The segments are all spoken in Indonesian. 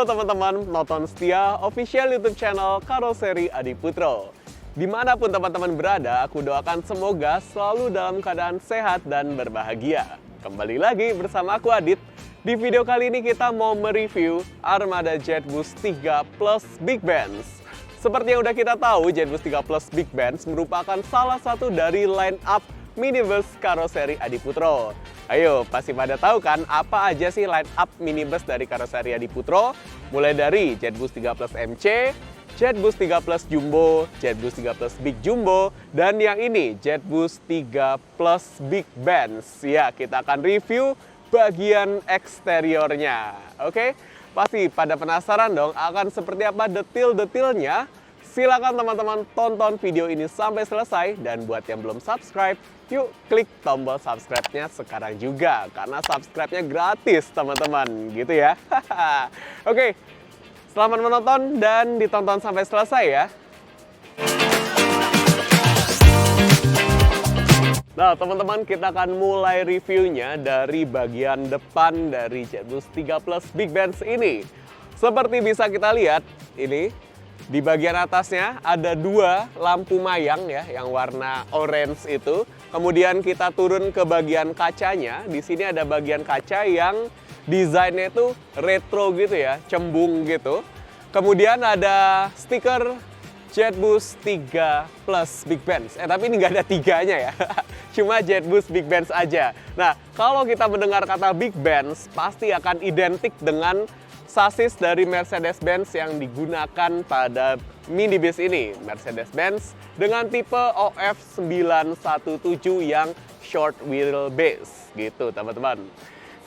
Halo teman-teman, nonton setia official YouTube channel Karoseri Adiputro. Dimanapun teman-teman berada, aku doakan semoga selalu dalam keadaan sehat dan berbahagia. Kembali lagi bersama aku Adit. Di video kali ini kita mau mereview Armada JetBus 3 Plus Big Benz. Seperti yang udah kita tahu, JetBus 3 Plus Big Benz merupakan salah satu dari line up minibus Karoseri Adiputro. Ayo, pasti pada tahu kan apa aja sih line up minibus dari Karoseri Adiputro? Mulai dari JetBus 3 Plus MC, JetBus 3 Plus Jumbo, JetBus 3 Plus Big Jumbo, dan yang ini JetBus 3 Plus Big Benz. Ya, kita akan review bagian eksteriornya. Oke? Pasti pada penasaran dong akan seperti apa detail-detailnya? Silakan teman-teman tonton video ini sampai selesai, dan buat yang belum subscribe, yuk klik tombol subscribe-nya sekarang juga karena subscribe-nya gratis teman-teman, gitu ya. Oke, selamat menonton dan ditonton sampai selesai ya. Nah teman-teman, kita akan mulai reviewnya dari bagian depan dari JetBus 3 Plus Big Benz ini. Seperti bisa kita lihat, ini di bagian atasnya ada dua lampu mayang ya, yang warna orange itu. Kemudian kita turun ke bagian kacanya. Di sini ada bagian kaca yang desainnya itu retro gitu ya, cembung gitu. Kemudian ada stiker JetBus 3 Plus Big Benz. Tapi ini nggak ada tiganya ya, cuma JetBus Big Benz aja. Nah, kalau kita mendengar kata Big Benz, pasti akan identik dengan sasis dari Mercedes-Benz yang digunakan pada minibus ini. Mercedes-Benz dengan tipe OF917 yang short wheelbase gitu teman-teman.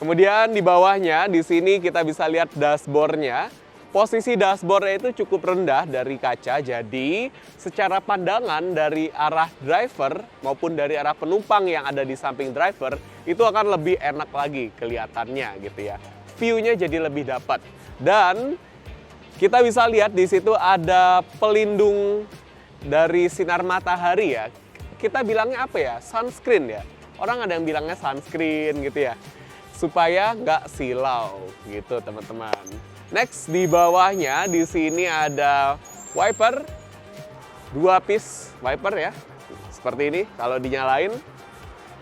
Kemudian di bawahnya di sini kita bisa lihat dashboardnya. Posisi dashboardnya itu cukup rendah dari kaca, jadi secara pandangan dari arah driver maupun dari arah penumpang yang ada di samping driver itu akan lebih enak lagi kelihatannya gitu ya. View-nya jadi lebih dapat. Dan kita bisa lihat di situ ada pelindung dari sinar matahari ya. Kita bilangnya apa ya? Sunscreen ya. Orang ada yang bilangnya sunscreen gitu ya. Supaya nggak silau gitu teman-teman. Next, di bawahnya di sini ada wiper. 2 piece wiper ya. Seperti ini kalau dinyalain.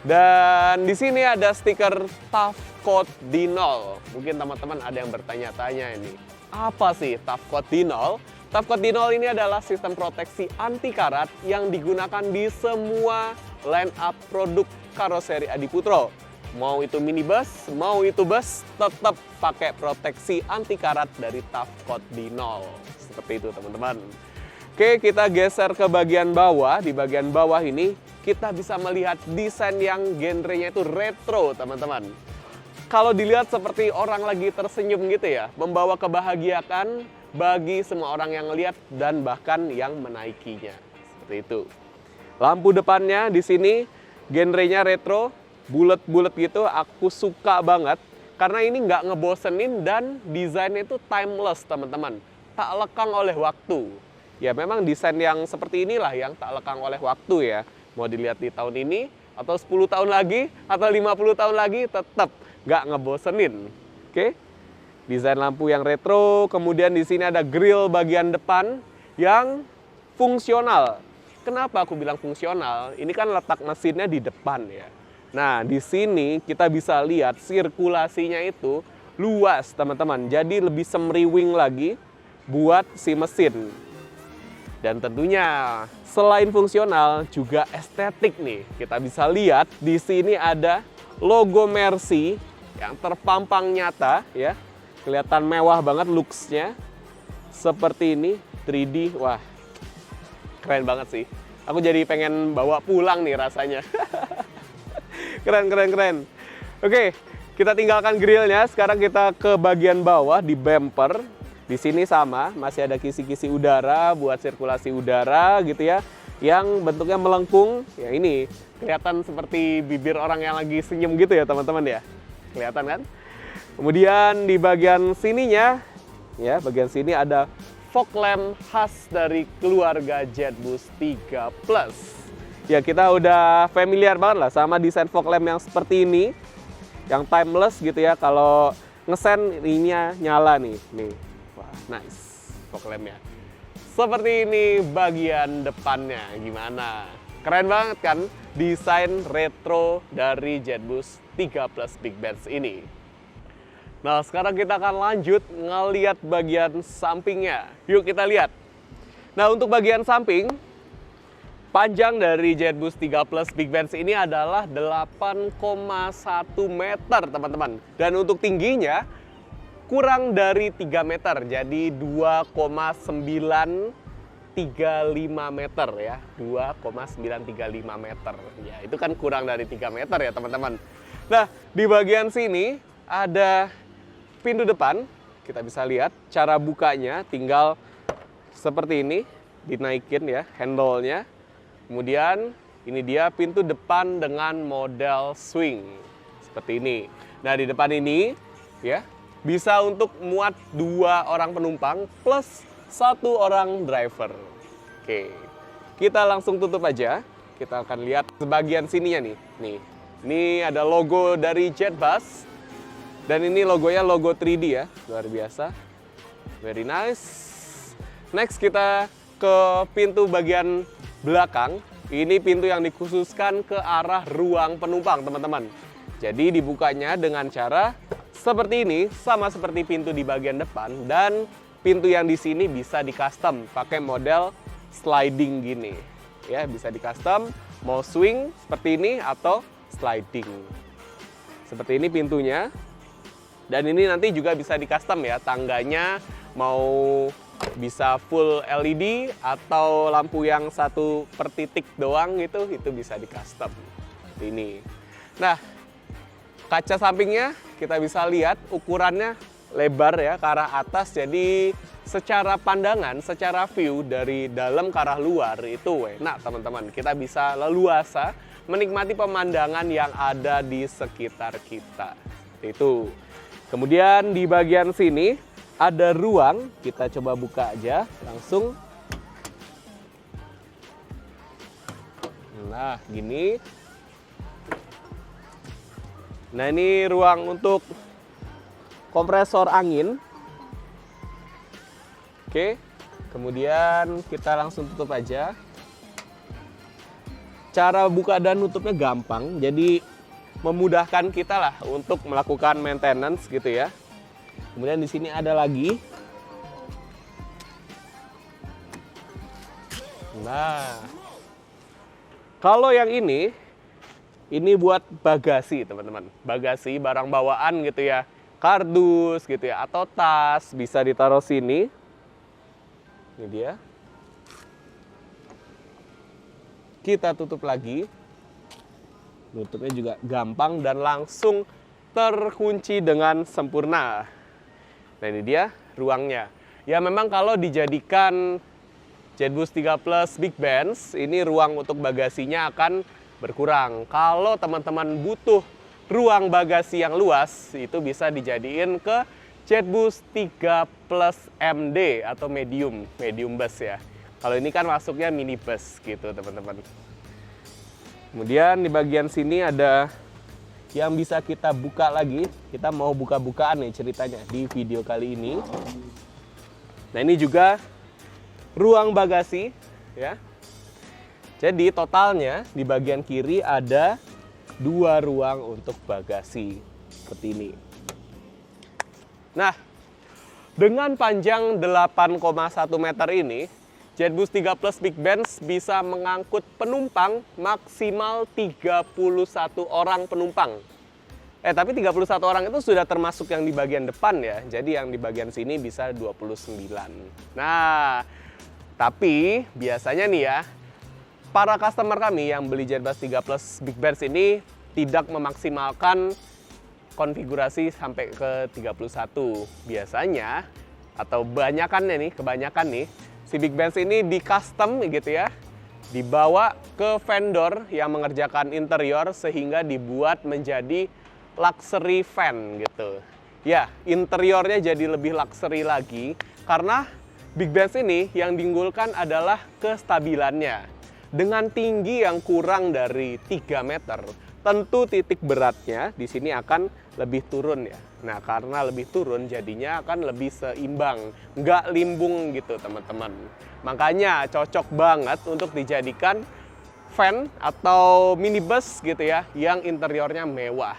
Dan di sini ada stiker Tough Coat D0. Mungkin teman-teman ada yang bertanya-tanya ini. Apa sih Tough Coat D0? Tough Coat D0 ini adalah sistem proteksi anti karat yang digunakan di semua line up produk Karoseri Adiputro. Mau itu minibus, mau itu bus, tetap pakai proteksi anti karat dari Tough Coat D0. Seperti itu teman-teman. Oke, kita geser ke bagian bawah. Di bagian bawah ini kita bisa melihat desain yang genrenya itu retro teman-teman. Kalau dilihat seperti orang lagi tersenyum gitu ya, membawa kebahagiaan bagi semua orang yang melihat dan bahkan yang menaikinya. Seperti itu. Lampu depannya di sini genrenya retro, bulat-bulat gitu, aku suka banget. Karena ini nggak ngebosenin dan desainnya itu timeless teman-teman. Tak lekang oleh waktu. Ya memang desain yang seperti inilah yang tak lekang oleh waktu ya. Mau dilihat di tahun ini, atau 10 tahun lagi, atau 50 tahun lagi, tetap nggak ngebosenin. Oke? Desain lampu yang retro, kemudian di sini ada grill bagian depan yang fungsional. Kenapa aku bilang fungsional? Ini kan letak mesinnya di depan ya. Nah, di sini kita bisa lihat sirkulasinya itu luas teman-teman. Jadi lebih semriwing lagi buat si mesin. Dan tentunya selain fungsional juga estetik nih. Kita bisa lihat di sini ada logo Mercy yang terpampang nyata ya. Kelihatan mewah banget looks-nya. Seperti ini 3D. Wah, keren banget sih. Aku jadi pengen bawa pulang nih rasanya. Keren. Oke, kita tinggalkan grillnya. Sekarang kita ke bagian bawah di bumper. Di sini sama, masih ada kisi-kisi udara buat sirkulasi udara gitu ya. Yang bentuknya melengkung. Ya ini kelihatan seperti bibir orang yang lagi senyum gitu ya teman-teman ya. Kelihatan kan? Kemudian di bagian sininya, ya bagian sini ada fog lamp khas dari keluarga JetBus 3 Plus. Ya kita udah familiar banget lah sama desain fog lamp yang seperti ini. Yang timeless gitu ya. Kalau ngesen ininya nyala nih. Nice, fog lampnya. Seperti ini bagian depannya, gimana? Keren banget kan desain retro dari JetBoost 3 Plus Big Benz ini. Nah, sekarang kita akan lanjut ngeliat bagian sampingnya. Yuk kita lihat. Nah, untuk bagian samping, panjang dari JetBoost 3 Plus Big Benz ini adalah 8,1 meter, teman-teman. Dan untuk tingginya kurang dari 3 meter, jadi 2,935 meter ya. 2,935 meter. Ya, itu kan kurang dari 3 meter ya, teman-teman. Nah, di bagian sini ada pintu depan. Kita bisa lihat cara bukanya tinggal seperti ini, dinaikin ya handle-nya. Kemudian ini dia pintu depan dengan model swing seperti ini. Nah, di depan ini ya bisa untuk muat 2 orang penumpang plus 1 orang driver. Oke, kita langsung tutup aja. Kita akan lihat sebagian sininya nih. Ini ada logo dari JetBus. Dan ini logonya logo 3D ya, luar biasa. Very nice. Next kita ke pintu bagian belakang. Ini pintu yang dikhususkan ke arah ruang penumpang, teman-teman. Jadi dibukanya dengan cara seperti ini, sama seperti pintu di bagian depan. Dan pintu yang di sini bisa di-custom pakai model sliding gini. Ya, bisa di-custom, mau swing seperti ini atau sliding. Seperti ini pintunya. Dan ini nanti juga bisa di-custom ya, tangganya mau bisa full LED atau lampu yang 1 per titik doang gitu, itu bisa di-custom. Ini. Nah, kaca sampingnya kita bisa lihat ukurannya lebar ya ke arah atas, jadi secara pandangan, secara view dari dalam ke arah luar itu enak, teman-teman. Kita bisa leluasa menikmati pemandangan yang ada di sekitar kita. Itu. Kemudian di bagian sini ada ruang, kita coba buka aja langsung. Nah, gini. Nah, ini ruang untuk kompresor angin. Oke, kemudian kita langsung tutup aja. Cara buka dan tutupnya gampang, jadi memudahkan kita lah untuk melakukan maintenance gitu ya. Kemudian di sini ada lagi. Nah, kalau yang ini buat bagasi, teman-teman. Bagasi barang bawaan gitu ya. Kardus gitu ya, atau tas bisa ditaruh sini. Ini dia. Kita tutup lagi. Nutupnya juga gampang dan langsung terkunci dengan sempurna. Nah, ini dia ruangnya. Ya, memang kalau dijadikan JetBoost 3 Plus Big Benz, ini ruang untuk bagasinya akan berkurang. Kalau teman-teman butuh ruang bagasi yang luas, itu bisa dijadiin ke JetBoost 3 Plus MD atau medium bus ya. Kalau ini kan masuknya minibus gitu, teman-teman. Kemudian di bagian sini ada yang bisa kita buka lagi. Kita mau buka-bukaan nih ceritanya di video kali ini. Nah, ini juga ruang bagasi ya. Jadi totalnya di bagian kiri ada 2 ruang untuk bagasi seperti ini. Nah, dengan panjang 8,1 meter ini, JetBoost 3 Plus Big Benz bisa mengangkut penumpang maksimal 31 orang penumpang. Tapi 31 orang itu sudah termasuk yang di bagian depan ya. Jadi yang di bagian sini bisa 29. Nah, tapi biasanya nih ya, para customer kami yang beli JetBoost 3 Plus Big Benz ini tidak memaksimalkan konfigurasi sampai ke 31. Biasanya, atau kebanyakan nih, si Big Benz ini di custom gitu ya, dibawa ke vendor yang mengerjakan interior sehingga dibuat menjadi luxury van gitu. Ya, interiornya jadi lebih luxury lagi karena Big Benz ini yang diunggulkan adalah kestabilannya. Dengan tinggi yang kurang dari 3 meter, tentu titik beratnya di sini akan lebih turun ya. Nah, karena lebih turun jadinya akan lebih seimbang, nggak limbung gitu teman-teman. Makanya cocok banget untuk dijadikan van atau minibus gitu ya, yang interiornya mewah.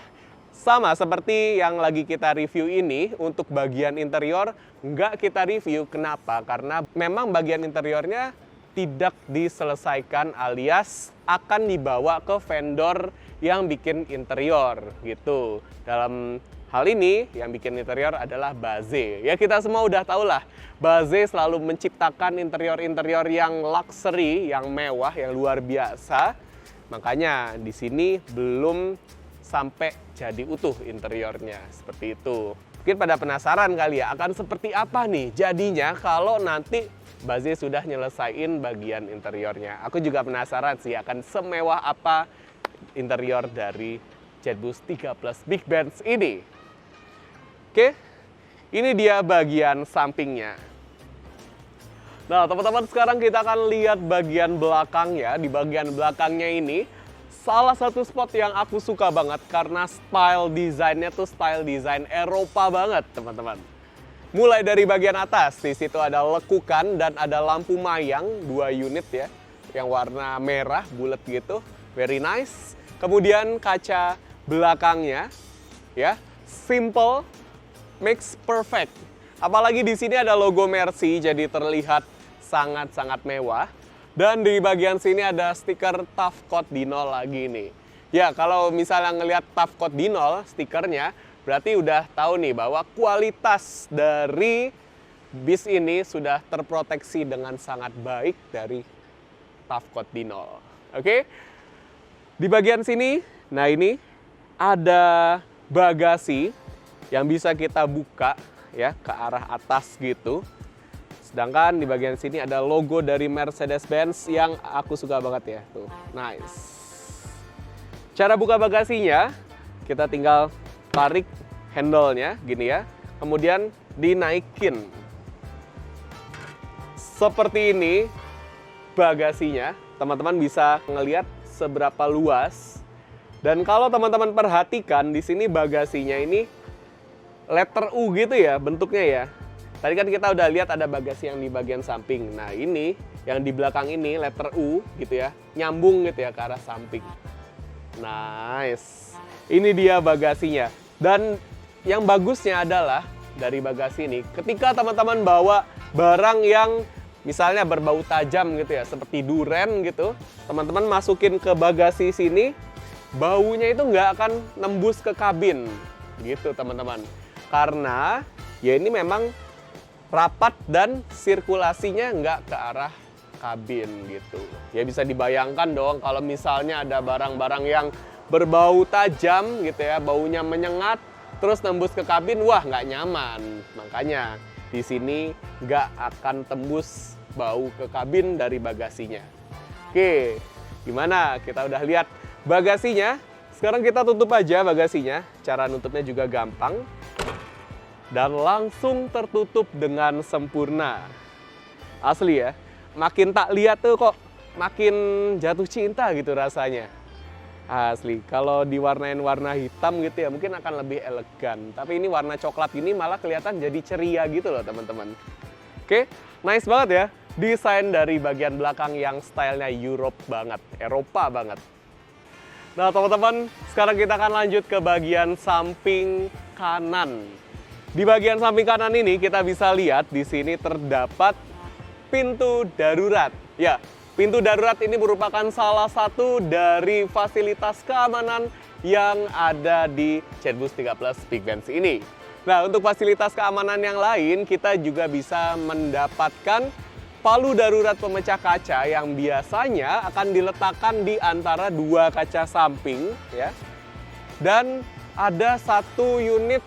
Sama seperti yang lagi kita review ini, untuk bagian interior nggak kita review. Kenapa? Karena memang bagian interiornya tidak diselesaikan alias akan dibawa ke vendor yang bikin interior gitu. Dalam hal ini yang bikin interior adalah Baze. Ya kita semua udah tahu lah, Baze selalu menciptakan interior-interior yang luxury, yang mewah, yang luar biasa. Makanya di sini belum sampai jadi utuh interiornya, seperti itu. Mungkin pada penasaran kali ya, akan seperti apa nih jadinya kalau nanti Baze sudah nyelesain bagian interiornya. Aku juga penasaran sih akan semewah apa interior dari JetBus 13 Big Benz ini. Oke, ini dia bagian sampingnya. Nah teman-teman, sekarang kita akan lihat bagian belakangnya. Di bagian belakangnya ini salah satu spot yang aku suka banget karena style desainnya tuh style desain Eropa banget teman-teman. Mulai dari bagian atas, di situ ada lekukan dan ada lampu mayang 2 unit ya, yang warna merah bulat gitu, very nice. Kemudian kaca belakangnya ya, simple makes perfect. Apalagi di sini ada logo Mercy, jadi terlihat sangat-sangat mewah. Dan di bagian sini ada stiker Tough Code Dinol lagi nih. Ya, kalau misalnya ngelihat Tough Code Dinol stikernya, berarti udah tahu nih bahwa kualitas dari bis ini sudah terproteksi dengan sangat baik dari Tough Code Dinol. Oke? Di bagian sini, nah ini ada bagasi yang bisa kita buka ya ke arah atas gitu. Sedangkan di bagian sini ada logo dari Mercedes-Benz yang aku suka banget ya. Tuh, nice. Cara buka bagasinya, kita tinggal tarik handle-nya gini ya. Kemudian dinaikin. Seperti ini bagasinya. Teman-teman bisa ngelihat seberapa luas. Dan kalau teman-teman perhatikan di sini bagasinya ini letter U gitu ya bentuknya ya. Tadi kan kita udah lihat ada bagasi yang di bagian samping. Nah ini yang di belakang ini letter U gitu ya, nyambung gitu ya ke arah samping. Nice. Ini dia bagasinya. Dan yang bagusnya adalah dari bagasi ini, ketika teman-teman bawa barang yang misalnya berbau tajam gitu ya, seperti duren gitu, teman-teman masukin ke bagasi sini, baunya itu nggak akan nembus ke kabin gitu teman-teman. Karena ya ini memang rapat dan sirkulasinya nggak ke arah kabin gitu. Ya bisa dibayangkan dong kalau misalnya ada barang-barang yang berbau tajam gitu ya, baunya menyengat, terus nembus ke kabin, wah nggak nyaman. Makanya di sini nggak akan tembus bau ke kabin dari bagasinya. Oke, gimana? Kita udah lihat bagasinya. Sekarang kita tutup aja bagasinya. Cara nutupnya juga gampang. Dan langsung tertutup dengan sempurna. Asli ya, makin tak lihat tuh kok makin jatuh cinta gitu rasanya. Asli, kalau diwarnain warna hitam gitu ya mungkin akan lebih elegan. Tapi ini warna coklat ini malah kelihatan jadi ceria gitu loh teman-teman. Oke, nice banget ya. Desain dari bagian belakang yang stylenya Europe banget, Eropa banget. Nah teman-teman, sekarang kita akan lanjut ke bagian samping kanan. Di bagian samping kanan ini kita bisa lihat di sini terdapat pintu darurat. Ya, pintu darurat ini merupakan salah satu dari fasilitas keamanan yang ada di JetBus 13 Big Benz ini. Nah, untuk fasilitas keamanan yang lain kita juga bisa mendapatkan palu darurat pemecah kaca yang biasanya akan diletakkan di antara 2 kaca samping ya. Dan ada 1 unit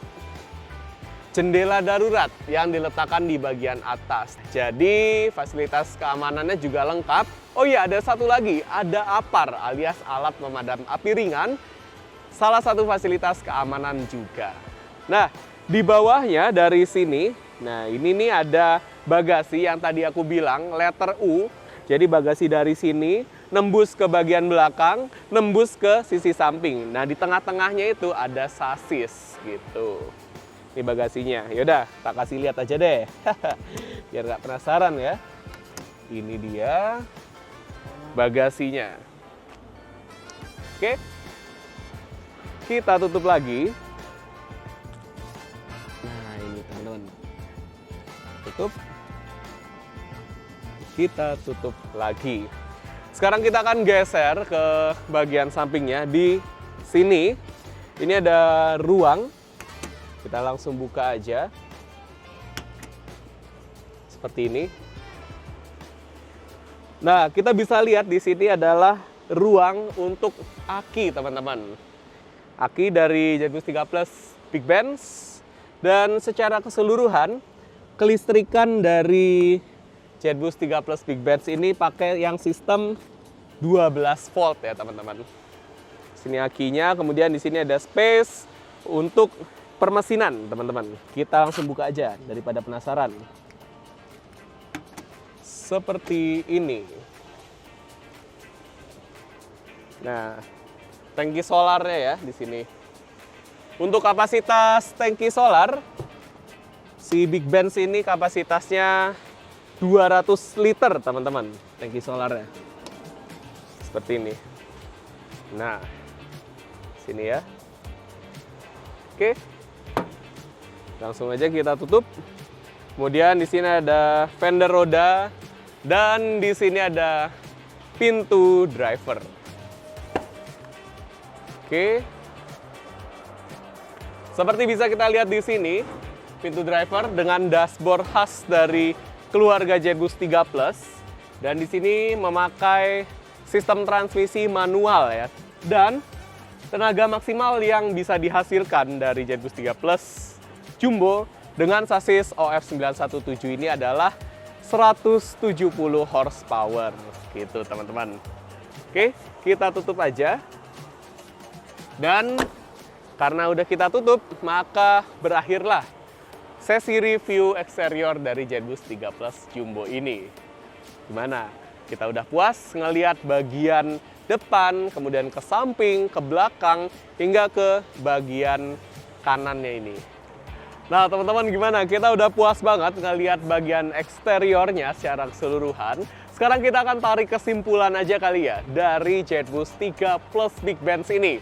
jendela darurat yang diletakkan di bagian atas. Jadi fasilitas keamanannya juga lengkap. Oh iya, ada satu lagi, ada APAR alias alat pemadam api ringan. Salah satu fasilitas keamanan juga. Nah, di bawahnya dari sini, nah ini nih ada bagasi yang tadi aku bilang letter U. Jadi bagasi dari sini nembus ke bagian belakang, nembus ke sisi samping. Nah, di tengah-tengahnya itu ada sasis gitu. Ini bagasinya. Yaudah, tak kasih lihat aja deh. Biar nggak penasaran ya. Ini dia bagasinya. Oke. Kita tutup lagi. Nah, ini teman-teman. Tutup. Kita tutup lagi. Sekarang kita akan geser ke bagian sampingnya. Di sini, ini ada ruang. Kita langsung buka aja. Seperti ini. Nah, kita bisa lihat di sini adalah ruang untuk aki, teman-teman. Aki dari Jetboost 3 Plus Big Benz. Dan secara keseluruhan, kelistrikan dari Jetboost 3 Plus Big Benz ini pakai yang sistem 12 volt ya, teman-teman. Sini akinya, kemudian di sini ada space untuk permesinan, teman-teman. Kita langsung buka aja daripada penasaran. Seperti ini. Nah, tangki solarnya ya di sini. Untuk kapasitas tangki solar, si Big Benz ini kapasitasnya 200 liter, teman-teman, tangki solarnya. Seperti ini. Nah, sini ya. Oke. Langsung aja kita tutup. Kemudian di sini ada fender roda dan di sini ada pintu driver. Oke. Seperti bisa kita lihat di sini, pintu driver dengan dashboard khas dari keluarga Jetboost 3 Plus. Dan di sini memakai sistem transmisi manual ya. Dan tenaga maksimal yang bisa dihasilkan dari Jetboost 3 Plus Jumbo dengan sasis OF917 ini adalah 170 horsepower gitu, teman-teman. Oke, kita tutup aja. Dan karena udah kita tutup, maka berakhirlah sesi review eksterior dari Jetboost 3 Plus Jumbo ini. Gimana? Kita udah puas ngelihat bagian depan, kemudian ke samping, ke belakang, hingga ke bagian kanannya ini. Nah, teman-teman, gimana? Kita udah puas banget ngelihat bagian eksteriornya secara keseluruhan. Sekarang kita akan tarik kesimpulan aja kali ya dari Jetboost 3 Plus Big Benz ini.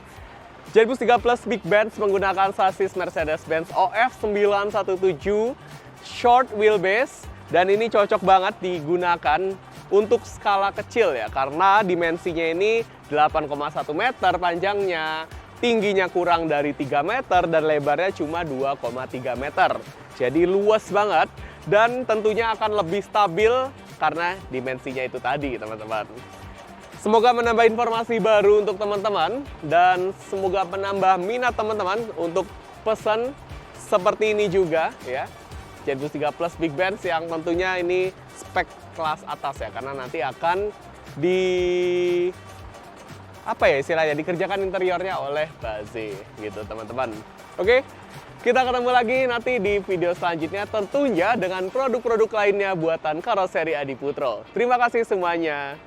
Jetboost 3 Plus Big Benz menggunakan sasis Mercedes-Benz OF917 short wheelbase, dan ini cocok banget digunakan untuk skala kecil ya, karena dimensinya ini 8,1 meter panjangnya, tingginya kurang dari 3 meter, dan lebarnya cuma 2,3 meter. Jadi luas banget, dan tentunya akan lebih stabil karena dimensinya itu tadi, teman-teman. Semoga menambah informasi baru untuk teman-teman, dan semoga menambah minat teman-teman untuk pesan seperti ini juga ya. Jetboost 3 Plus Big Benz yang tentunya ini spek kelas atas ya, karena nanti akan dikerjakan interiornya oleh Baze gitu, teman-teman. Oke, kita ketemu lagi nanti di video selanjutnya, tentunya dengan produk-produk lainnya buatan Karoseri Adi Putro. Terima kasih semuanya.